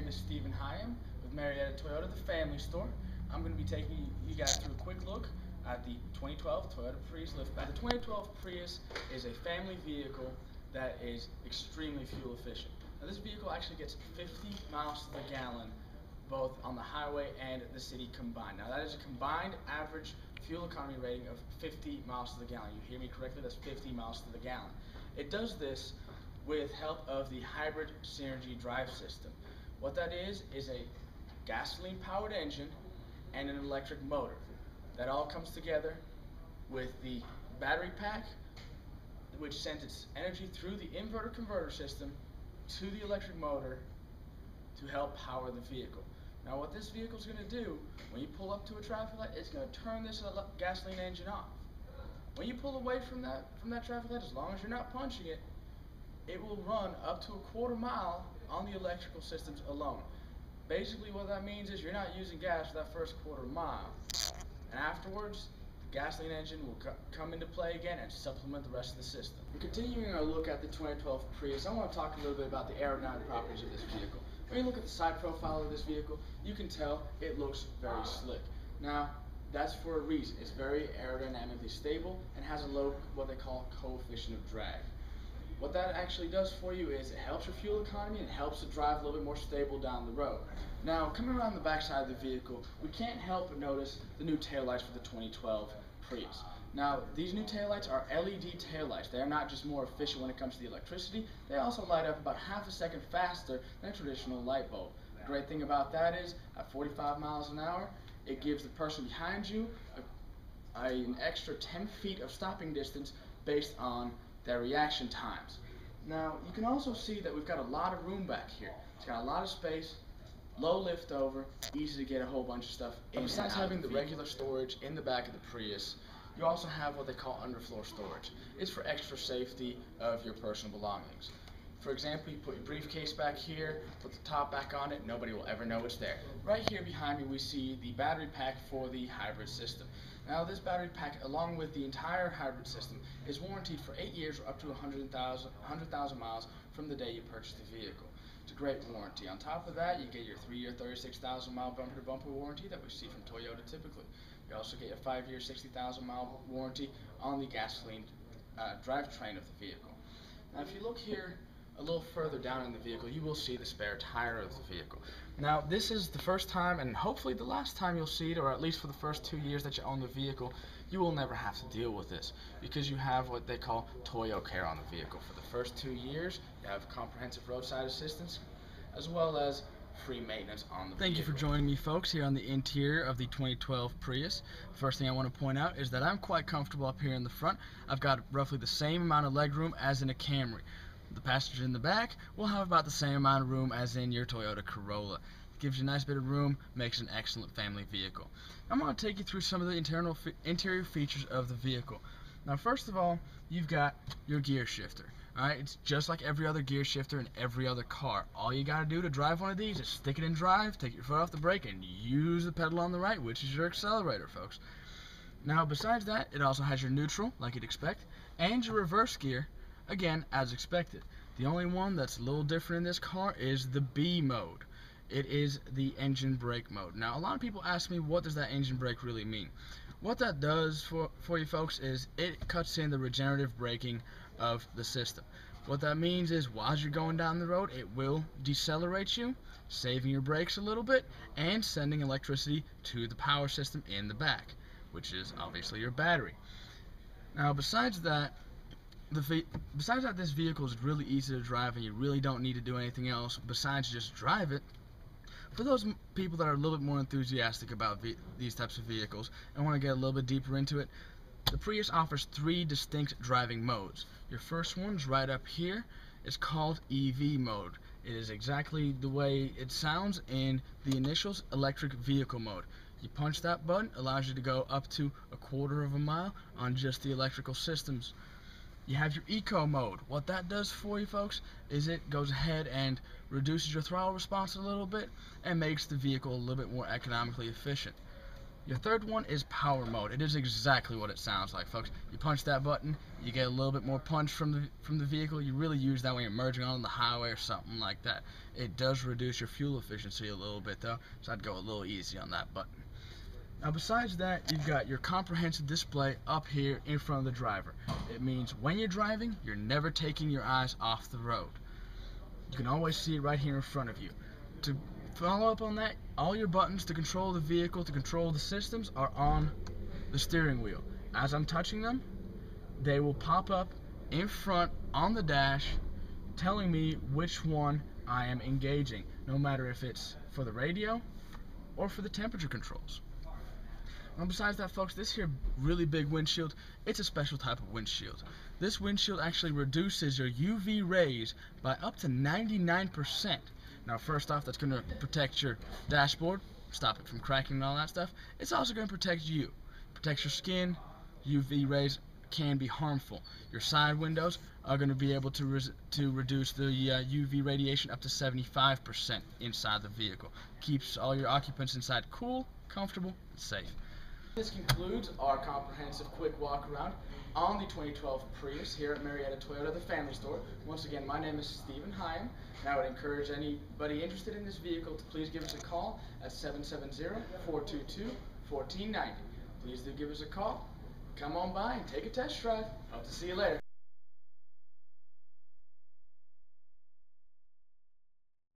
name is Higham with Marietta Toyota, the family store. I'm going to be taking you guys through a quick look at the 2012 Toyota Prius liftback. The 2012 Prius is a family vehicle that is extremely fuel efficient. Now this vehicle actually gets 50 miles to the gallon both on the highway and the city combined. Now that is a combined average fuel economy rating of 50 miles to the gallon. You hear me correctly, that's 50 miles to the gallon. It does this with help of the hybrid synergy drive system. What that is a gasoline powered engine and an electric motor. That all comes together with the battery pack, which sends its energy through the inverter converter system to the electric motor to help power the vehicle. Now what this vehicle is going to do, when you pull up to a traffic light, it's going to turn this gasoline engine off. When you pull away from that traffic light, as long as you're not punching it, it will run up to a quarter mile on the electrical systems alone. Basically what that means is you're not using gas for that first quarter mile. And afterwards, the gasoline engine will come into play again and supplement the rest of the system. And continuing our look at the 2012 Prius, I want to talk a little bit about the aerodynamic properties of this vehicle. When you look at the side profile of this vehicle, you can tell it looks very slick. Now, that's for a reason. It's very aerodynamically stable and has a low, what they call, coefficient of drag. What that actually does for you is it helps your fuel economy and helps it drive a little bit more stable down the road. Now, coming around the back side of the vehicle, we can't help but notice the new taillights for the 2012 Prius. Now, these new taillights are LED taillights. They are not just more efficient when it comes to the electricity, they also light up about half a second faster than a traditional light bulb. The great thing about that is, at 45 miles an hour, it gives the person behind you an extra 10 feet of stopping distance based on their reaction times. Now, you can also see that we've got a lot of room back here. It's got a lot of space, low lift over, easy to get a whole bunch of stuff in. Besides having the regular storage in the back of the Prius, you also have what they call underfloor storage. It's for extra safety of your personal belongings. For example, you put your briefcase back here, put the top back on it, nobody will ever know it's there. Right here behind me we see the battery pack for the hybrid system. Now this battery pack, along with the entire hybrid system, is warranted for 8 years or up to 100,000 miles from the day you purchase the vehicle. It's a great warranty. On top of that, you get your 3-year, 36,000 mile bumper-to-bumper warranty that we see from Toyota typically. You also get a 5-year, 60,000 mile warranty on the gasoline drivetrain of the vehicle. Now if you look here a little further down in the vehicle, you will see the spare tire of the vehicle. Now this is the first time and hopefully the last time you'll see it, or at least for the first 2 years that you own the vehicle, you will never have to deal with this because you have what they call Toyo Care on the vehicle. For the first 2 years, you have comprehensive roadside assistance as well as free maintenance on the vehicle. Thank you for joining me, folks, here on the interior of the 2012 Prius. First thing I want to point out is that I'm quite comfortable up here in the front. I've got roughly the same amount of legroom as in a Camry. The passenger in the back will have about the same amount of room as in your Toyota Corolla. It gives you a nice bit of room, makes an excellent family vehicle. I'm going to take you through some of the interior features of the vehicle. Now first of all, you've got your gear shifter. Alright, it's just like every other gear shifter in every other car. All you gotta do to drive one of these is stick it in drive, take your foot off the brake, and use the pedal on the right, which is your accelerator, folks. Now besides that, it also has your neutral, like you'd expect, and your reverse gear, again, as expected. The only one that's a little different in this car is the B mode. It is the engine brake mode. Now a lot of people ask me, what does that engine brake really mean? What that does for you folks is it cuts in the regenerative braking of the system. What that means is while you're going down the road, it will decelerate you, saving your brakes a little bit and sending electricity to the power system in the back, which is obviously your battery. Now besides that, this vehicle is really easy to drive and you really don't need to do anything else besides just drive it. For those people that are a little bit more enthusiastic about these types of vehicles and want to get a little bit deeper into it, the Prius offers 3 distinct driving modes. Your first one's right up here. It's called EV mode. It is exactly the way it sounds in the initials, electric vehicle mode. You punch that button, allows you to go up to a quarter of a mile on just the electrical systems. You have your eco mode. What that does for you folks is it goes ahead and reduces your throttle response a little bit and makes the vehicle a little bit more economically efficient. Your third one is power mode. It is exactly what it sounds like, folks. You punch that button, you get a little bit more punch from the vehicle. You really use that when you're merging on the highway or something like that. It does reduce your fuel efficiency a little bit though, so I'd go a little easy on that button. Now besides that, you've got your comprehensive display up here in front of the driver. It means when you're driving, you're never taking your eyes off the road. You can always see it right here in front of you. To follow up on that, all your buttons to control the vehicle, to control the systems, are on the steering wheel. As I'm touching them, they will pop up in front on the dash telling me which one I am engaging, no matter if it's for the radio or for the temperature controls. And besides that, folks, this here really big windshield, it's a special type of windshield. This windshield actually reduces your UV rays by up to 99%. Now, first off, that's going to protect your dashboard, stop it from cracking and all that stuff. It's also going to protect you. Protects your skin. UV rays can be harmful. Your side windows are going to be able to reduce the UV radiation up to 75% inside the vehicle. Keeps all your occupants inside cool, comfortable, and safe. This concludes our comprehensive quick walk around on the 2012 Prius here at Marietta Toyota, the family store. Once again, my name is Stephen Higham, and I would encourage anybody interested in this vehicle to please give us a call at 770-422-1490. Please do give us a call. Come on by and take a test drive. Hope to see you later.